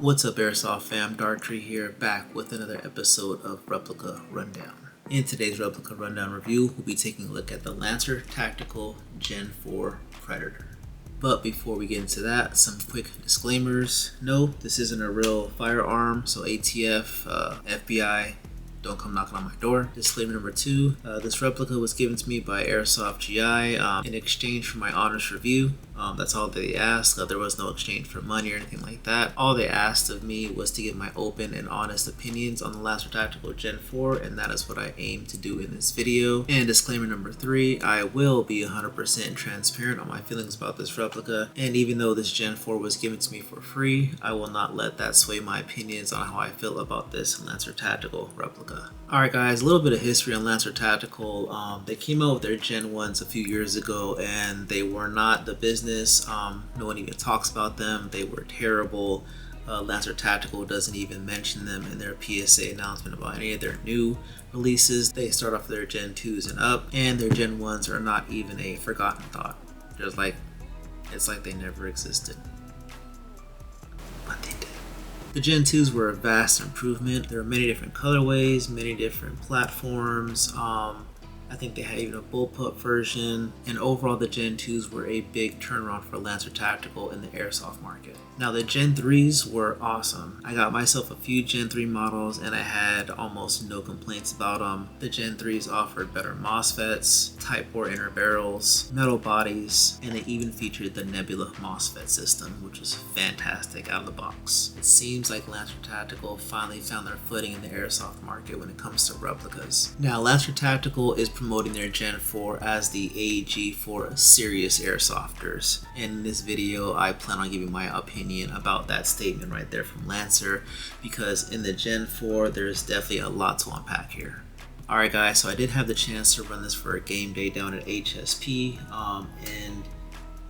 What's up, Airsoft fam? DARKTREE here, back with another episode of Replica Rundown. In today's Replica Rundown review, we'll be taking a look at the Lancer Tactical Gen 4 Predator. But before we get into that, some quick disclaimers. No, this isn't a real firearm, so ATF, FBI, don't come knocking on my door. Disclaimer number 2, this replica was given to me by AIRSOFT GI in exchange for my honest review. That's all they asked. There was no exchange for money or anything like that. All they asked of me was to give my open and honest opinions on the Lancer Tactical Gen 4, and that is what I aim to do in this video. And disclaimer number 3, I will be 100% transparent on my feelings about this replica, and even though this Gen 4 was given to me for free, I will not let that sway my opinions on how I feel about this Lancer Tactical replica. Alright guys, a little bit of history on Lancer Tactical. They came out with their Gen 1s a few years ago, and they were not the business. No one even talks about them. They were terrible. Lancer Tactical doesn't even mention them in their PSA announcement about any of their new releases. They start off their Gen 2s and up, and their Gen 1s are not even a forgotten thought. It's like they never existed. But they did. The Gen 2s were a vast improvement. There were many different colorways, many different platforms. I think they had even a bullpup version, and overall the Gen 2s were a big turnaround for Lancer Tactical in the airsoft market. Now the Gen 3s were awesome. I got myself a few Gen 3 models and I had almost no complaints about them. The Gen 3s offered better MOSFETs, Type 4 inner barrels, metal bodies, and they even featured the Nebula MOSFET system, which was fantastic out of the box. It seems like Lancer Tactical finally found their footing in the airsoft market when it comes to replicas. Now Lancer Tactical is promoting their Gen 4 as the AG for serious airsofters, and in this video I plan on giving my opinion about that statement right there from Lancer, because in the Gen 4 there's definitely a lot to unpack here. Alright guys, so I did have the chance to run this for a game day down at HSP, and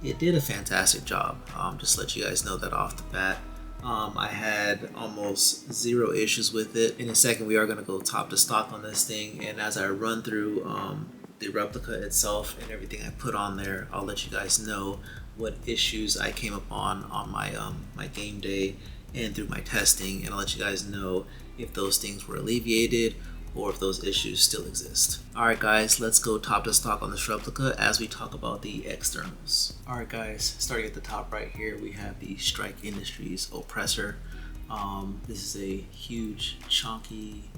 it did a fantastic job. Just to let you guys know that off the bat. I had almost zero issues with it. In a second we are going to go top to stock on this thing, and as I run through the replica itself and everything I put on there, I'll let you guys know what issues I came upon on my my game day and through my testing, and I'll let you guys know if those things were alleviated or if those issues still exist. Alright guys, let's go top to stock on this replica as we talk about the externals. Alright guys, starting at the top right here, we have the Strike Industries Oppressor. This is a huge, chunky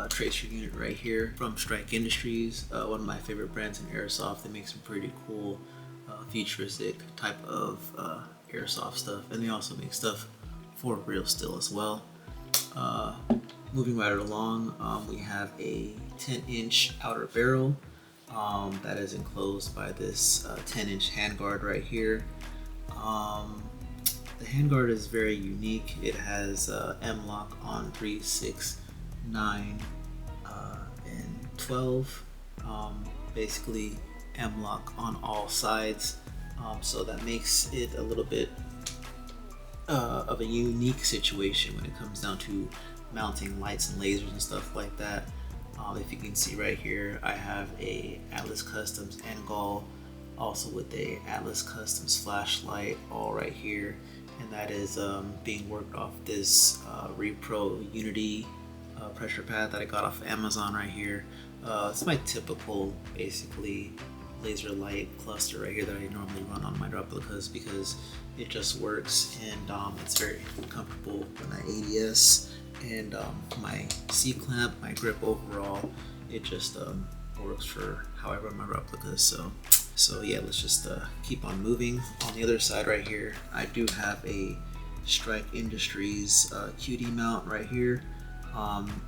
tracer unit right here from Strike Industries, one of my favorite brands in airsoft. They make some pretty cool futuristic type of airsoft stuff, and they also make stuff for real steel as well. Moving right along, we have a 10-inch outer barrel that is enclosed by this 10-inch handguard right here. The handguard is very unique. It has M-LOK on 3, 6, 9, and 12. Basically M-LOK on all sides, so that makes it a little bit of a unique situation when it comes down to mounting lights and lasers and stuff like that. If you can see right here, I have a Atlas Customs end gall, also with a Atlas Customs flashlight, all right here, and that is being worked off this Repro Unity pressure pad that I got off of Amazon right here. It's my typical, basically, laser light cluster right here that I normally run on my replicas because it just works, and it's very comfortable with my ADS and my C-clamp, my grip overall. It just works for how I run my replicas. So yeah, let's just keep on moving. On the other side right here, I do have a Strike Industries QD mount right here.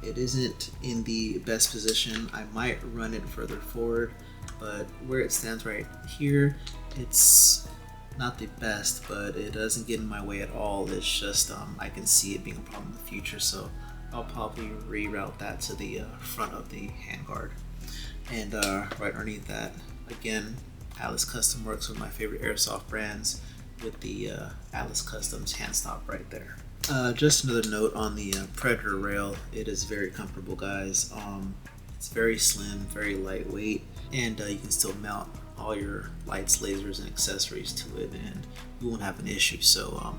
It isn't in the best position. I might run it further forward, but where it stands right here, it's not the best, but it doesn't get in my way at all. It's just I can see it being a problem in the future, so I'll probably reroute that to the front of the handguard. And right underneath that, again, Atlas Custom works with my favorite airsoft brands with the Atlas Customs hand stop right there. Just another note on the Predator rail, it is very comfortable, guys. It's very slim, very lightweight, and you can still mount all your lights, lasers, and accessories to it, and you won't have an issue. So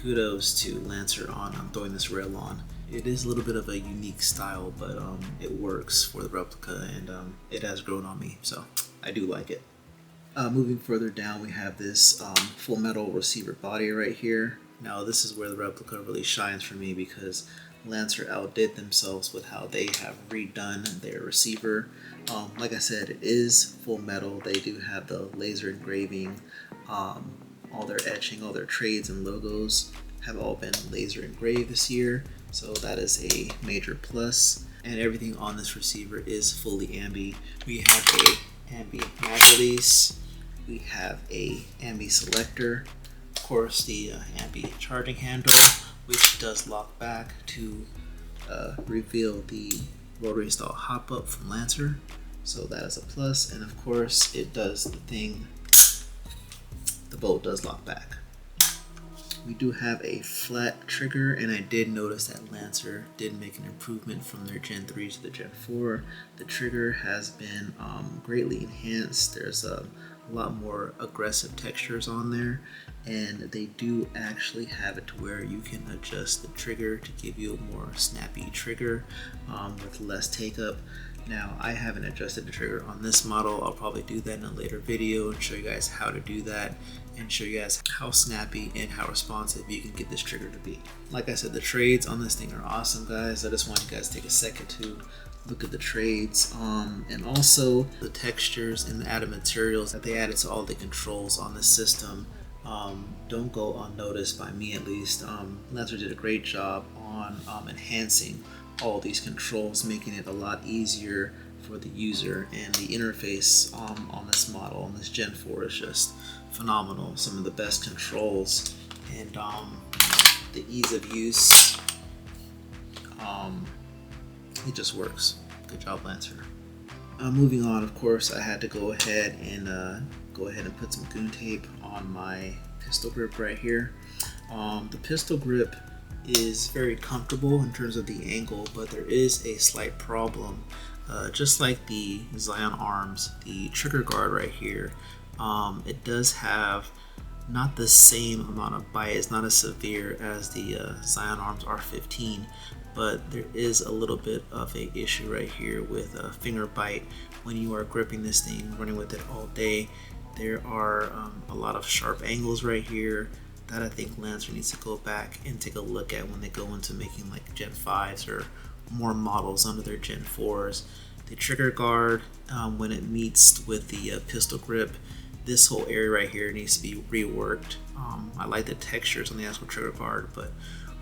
kudos to Lancer on throwing this rail on. It is a little bit of a unique style, but it works for the replica, and it has grown on me, so I do like it. Moving further down, we have this full metal receiver body right here. Now this is where the replica really shines for me, because Lancer outdid themselves with how they have redone their receiver. Like I said, it is full metal. They do have the laser engraving, all their etching, all their trades and logos have all been laser engraved this year, so that is a major plus. And everything on this receiver is fully ambi. We have a ambi mag release, we have a ambi selector, of course the ambi charging handle, which does lock back to reveal the rotary style hop up from Lancer, so that is a plus. And of course it does the thing, the bolt does lock back. We do have a flat trigger, and I did notice that Lancer did make an improvement from their Gen 3 to the Gen 4. The trigger has been greatly enhanced. There's a lot more aggressive textures on there, and they do actually have it to where you can adjust the trigger to give you a more snappy trigger with less take up. Now, I haven't adjusted the trigger on this model. I'll probably do that in a later video and show you guys how to do that, and show you guys how snappy and how responsive you can get this trigger to be. Like I said, the trades on this thing are awesome, guys. I just want you guys to take a second to look at the trades, and also the textures and the added materials that they added to all the controls on the system. Don't go unnoticed by me, at least. Lancer did a great job on enhancing all these controls, making it a lot easier for the user, and the interface on this model, on this Gen 4, is just phenomenal. Some of the best controls, and the ease of use, it just works. Good job, Lancer. Moving on, of course, I had to go ahead and put some goon tape on my pistol grip right here. The pistol grip is very comfortable in terms of the angle, but there is a slight problem. Just like the Zion arms, the trigger guard right here, it does have not the same amount of bite. It's not as severe as the Zion arms R15, but there is a little bit of a issue right here with finger bite when you are gripping this thing, running with it all day. There are a lot of sharp angles right here that I think Lancer needs to go back and take a look at when they go into making like Gen 5s or more models under their Gen 4s. The trigger guard, when it meets with the pistol grip, this whole area right here needs to be reworked. I like the textures on the actual trigger guard, but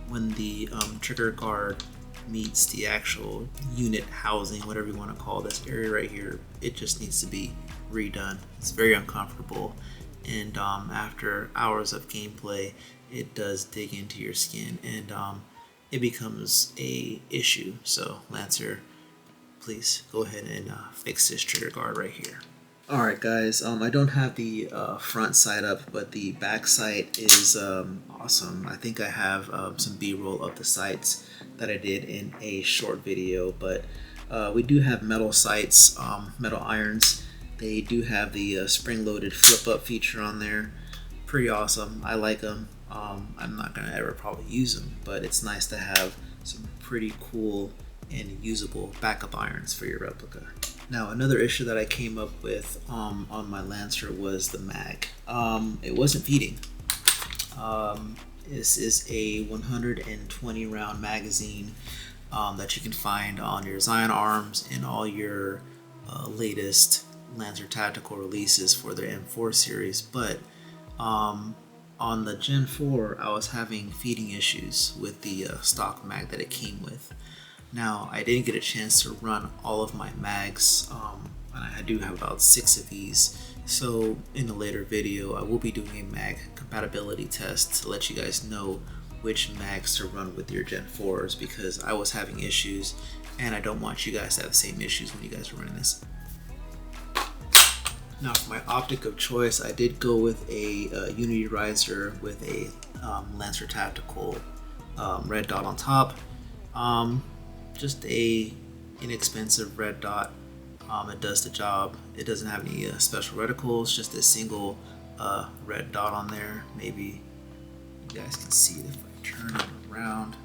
when the trigger guard meets the actual unit housing, whatever you want to call this area right here, it just needs to be redone. It's very uncomfortable, and after hours of gameplay, it does dig into your skin, and it becomes a issue. So Lancer, please go ahead and fix this trigger guard right here. Alright guys, I don't have the front sight up, but the back sight is awesome. I think I have some b-roll of the sights that I did in a short video, but we do have metal sights, metal irons. They do have the spring-loaded flip-up feature on there. Pretty awesome. I like them. I'm not going to ever probably use them, but it's nice to have some pretty cool and usable backup irons for your replica. Now, another issue that I came up with on my Lancer was the mag. It wasn't feeding. This is a 120 round magazine that you can find on your Zion arms and all your latest Lancer tactical releases for the M4 series, but on the Gen 4 I was having feeding issues with the stock mag that it came with. Now, I didn't get a chance to run all of my mags, and I do have about 6 of these, so in a later video I will be doing a mag compatibility test to let you guys know which mags to run with your Gen 4s, because I was having issues and I don't want you guys to have the same issues when you guys are running this. Now, for my optic of choice, I did go with a Unity riser with a Lancer Tactical red dot on top. Just a inexpensive red dot. It does the job. It doesn't have any special reticles, just a single red dot on there, maybe you guys can see it if I turn it around.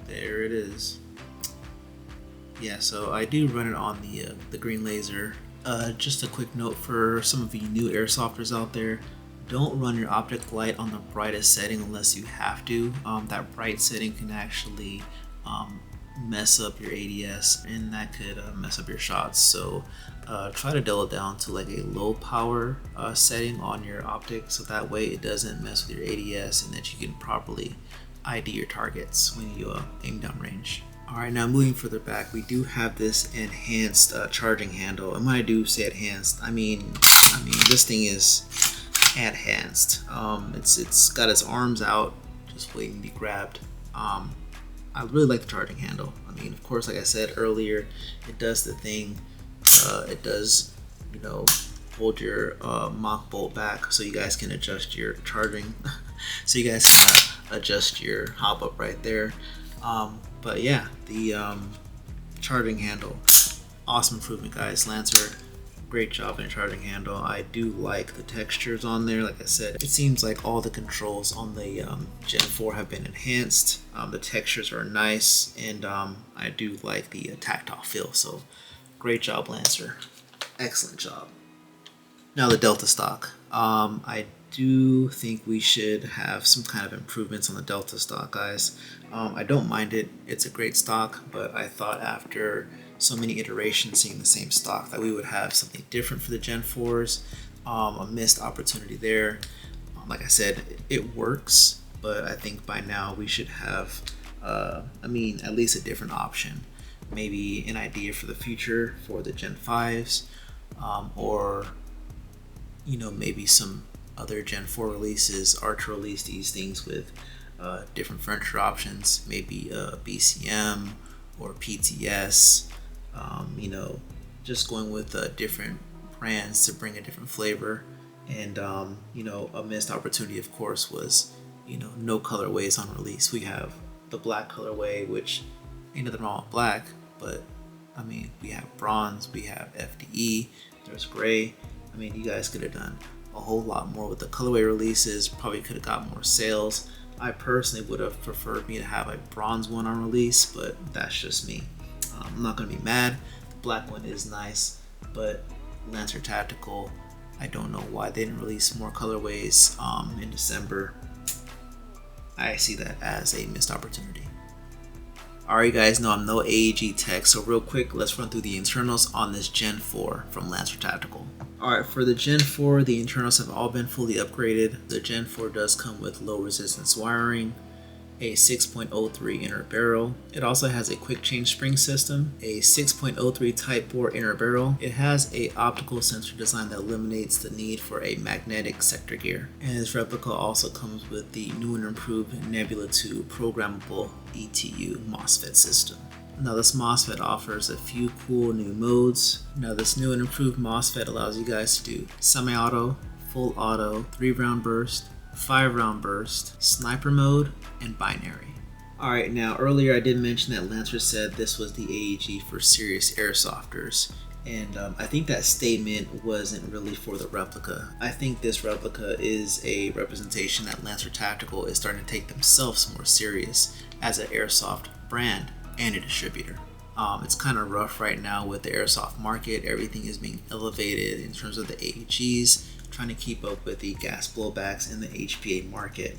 There it is. Yeah, so I do run it on the green laser. Just a quick note for some of you new airsofters out there: don't run your optic light on the brightest setting unless you have to. That bright setting can actually mess up your ADS, and that could mess up your shots. So try to dial it down to like a low power setting on your optic, so that way it doesn't mess with your ADS and that you can properly ID your targets when you aim down range. Alright, now moving further back, we do have this enhanced charging handle. And when I do say enhanced, I mean this thing is enhanced. It's got its arms out, just waiting to be grabbed. I really like the charging handle. I mean, of course, like I said earlier, it does the thing. It does, you know, hold your mock bolt back so you guys can adjust your charging. So you guys can adjust your hop up right there. But yeah, the charging handle, awesome improvement, guys. Lancer, great job in the charging handle. I do like the textures on there. Like I said, it seems like all the controls on the Gen 4 have been enhanced. The textures are nice, and I do like the tactile feel. So great job, Lancer. Excellent job. Now the Delta stock. I do think we should have some kind of improvements on the Delta stock, guys. I don't mind it. It's a great stock, but I thought after so many iterations seeing the same stock that we would have something different for the Gen 4s. A missed opportunity there. Like I said, it works, but I think by now we should have, at least a different option. Maybe an idea for the future for the Gen 5s, or, you know, maybe some other Gen 4 releases are to release these things with different furniture options, maybe BCM or PTS, you know, just going with different brands to bring a different flavor. And you know, a missed opportunity, of course, was, you know, no colorways on release. We have the black colorway, which ain't nothing wrong with black, but I mean, we have bronze, we have FDE, there's gray. I mean, you guys could have done a whole lot more with the colorway releases, probably could have got more sales. I personally would have preferred me to have a bronze one on release, but that's just me. I'm not going to be mad. The black one is nice, but Lancer Tactical, I don't know why they didn't release more colorways in December. I see that as a missed opportunity. Alright, you guys know I'm no AEG tech, so real quick, let's run through the internals on this Gen 4 from Lancer Tactical. Alright, for the Gen 4, the internals have all been fully upgraded. The Gen 4 does come with low resistance wiring, a 6.03 inner barrel. It also has a quick change spring system, a 6.03 Type 4 inner barrel. It has a optical sensor design that eliminates the need for a magnetic sector gear. And this replica also comes with the new and improved Nebula 2 programmable ETU MOSFET system. Now this MOSFET offers a few cool new modes. Now this new and improved MOSFET allows you guys to do semi-auto, full auto, 3-round burst, 5-round burst, sniper mode, and binary. Alright, now earlier I did mention that Lancer said this was the AEG for serious airsofters, and I think that statement wasn't really for the replica. I think this replica is a representation that Lancer Tactical is starting to take themselves more serious as an airsoft brand and a distributor. It's kind of rough right now with the airsoft market. Everything is being elevated in terms of the AEGs, trying to keep up with the gas blowbacks in the HPA market.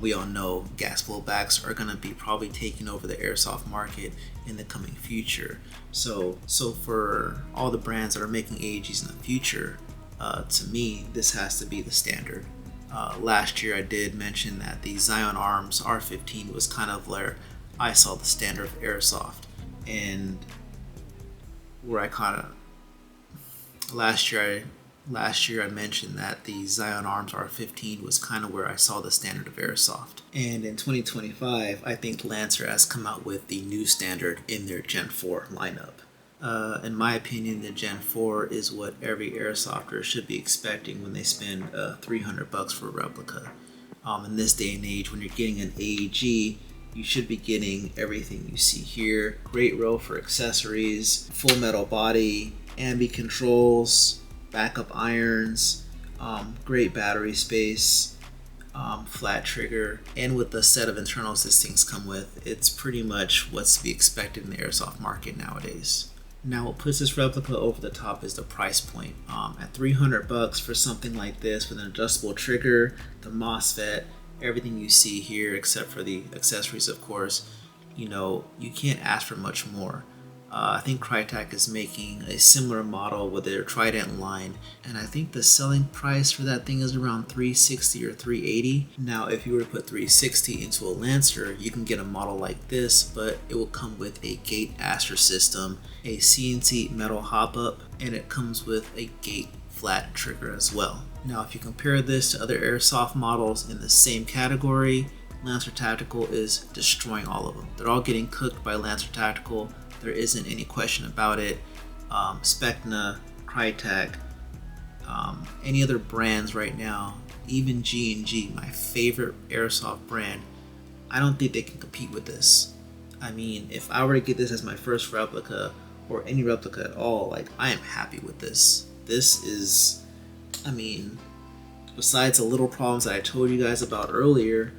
We all know gas blowbacks are going to be probably taking over the airsoft market in the coming future. So for all the brands that are making AEGs in the future, to me, this has to be the standard. Last year I did mention that the Zion Arms R15 was kind of where I saw the standard of airsoft, and where I kind of last year I mentioned that the Zion Arms R15 was kind of where I saw the standard of airsoft. And in 2025, I think Lancer has come out with the new standard in their Gen 4 lineup. In my opinion, the Gen 4 is what every airsofter should be expecting when they spend $300 for a replica. In this day and age, when you're getting an AEG, you should be getting everything you see here. Great row for accessories, full metal body, ambi controls, backup irons, great battery space, flat trigger, and with the set of internals this thing's come with, it's pretty much what's to be expected in the airsoft market nowadays. Now what puts this replica over the top is the price point. At $300 for something like this with an adjustable trigger, the MOSFET, everything you see here except for the accessories of course, you know, you can't ask for much more. I think Crytek is making a similar model with their Trident line, and I think the selling price for that thing is around $360 or $380. Now if you were to put $360 into a Lancer, you can get a model like this, but it will come with a gate Aster system, a CNC metal hop-up, and it comes with a gate flat trigger as well. Now if you compare this to other airsoft models in the same category, Lancer Tactical is destroying all of them. They're all getting cooked by Lancer Tactical. There isn't any question about it. Specna, Crytek, any other brands right now, even G&G, my favorite airsoft brand, I don't think they can compete with this. I mean, if I were to get this as my first replica, or any replica at all, like, I am happy with this. This is, I mean, besides the little problems that I told you guys about earlier,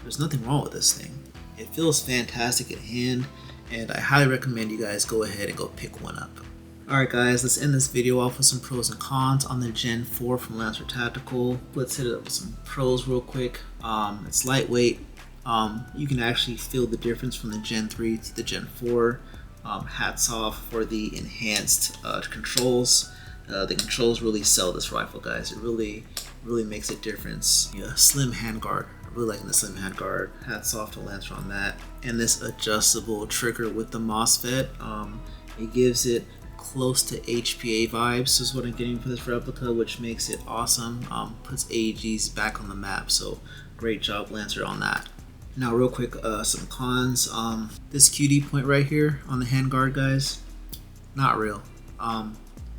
there's nothing wrong with this thing. It feels fantastic in hand, and I highly recommend you guys go ahead and go pick one up. Alright guys, let's end this video off with some pros and cons on the Gen 4 from Lancer Tactical. Let's hit it up with some pros real quick. It's lightweight. You can actually feel the difference from the Gen 3 to the Gen 4. Hats off for the enhanced controls. The controls really sell this rifle, guys. It really makes a difference. Yeah, slim handguard. Really liking the slim handguard. Hats off to Lancer on that. And this adjustable trigger with the MOSFET, it gives it close to HPA vibes is what I'm getting for this replica, which makes it awesome. Puts AEGs back on the map, so great job Lancer on that. Now real quick, some cons. This QD point right here on the handguard, guys, not real.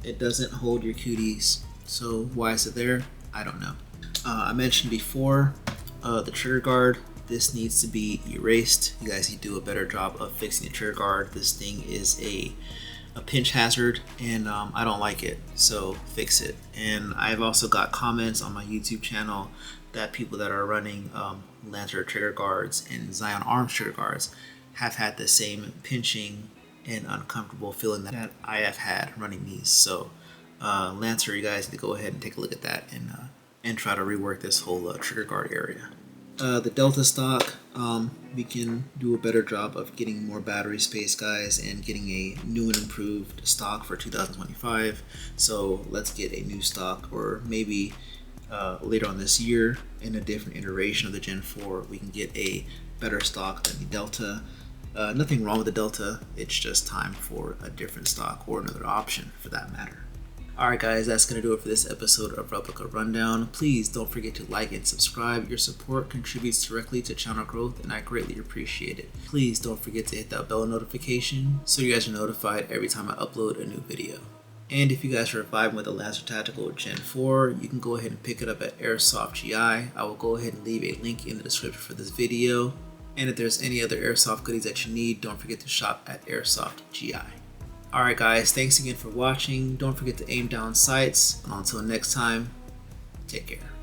It doesn't hold your QDs, so why is it there? I don't know. I mentioned before, the trigger guard, this needs to be erased. You guys need to do a better job of fixing the trigger guard. This thing is a pinch hazard, and I don't like it, so fix it. And I've also got comments on my YouTube channel that people that are running Lancer trigger guards and Zion Arms trigger guards have had the same pinching and uncomfortable feeling that I have had running these. So Lancer, you guys need to go ahead and take a look at that and try to rework this whole trigger guard area. The Delta stock, we can do a better job of getting more battery space, guys, and getting a new and improved stock for 2025. So let's get a new stock, or maybe later on this year in a different iteration of the Gen 4, we can get a better stock than the Delta. Nothing wrong with the Delta, it's just time for a different stock or another option for that matter. Alright guys, that's going to do it for this episode of Replica Rundown. Please don't forget to like and subscribe. Your support contributes directly to channel growth and I greatly appreciate it. Please don't forget to hit that bell notification so you guys are notified every time I upload a new video. And if you guys are vibing with the Lancer Tactical Gen 4, you can go ahead and pick it up at AIRSOFT GI. I will go ahead and leave a link in the description for this video. And if there's any other airsoft goodies that you need, don't forget to shop at AIRSOFT GI. Alright guys, thanks again for watching. Don't forget to aim down sights. And until next time, take care.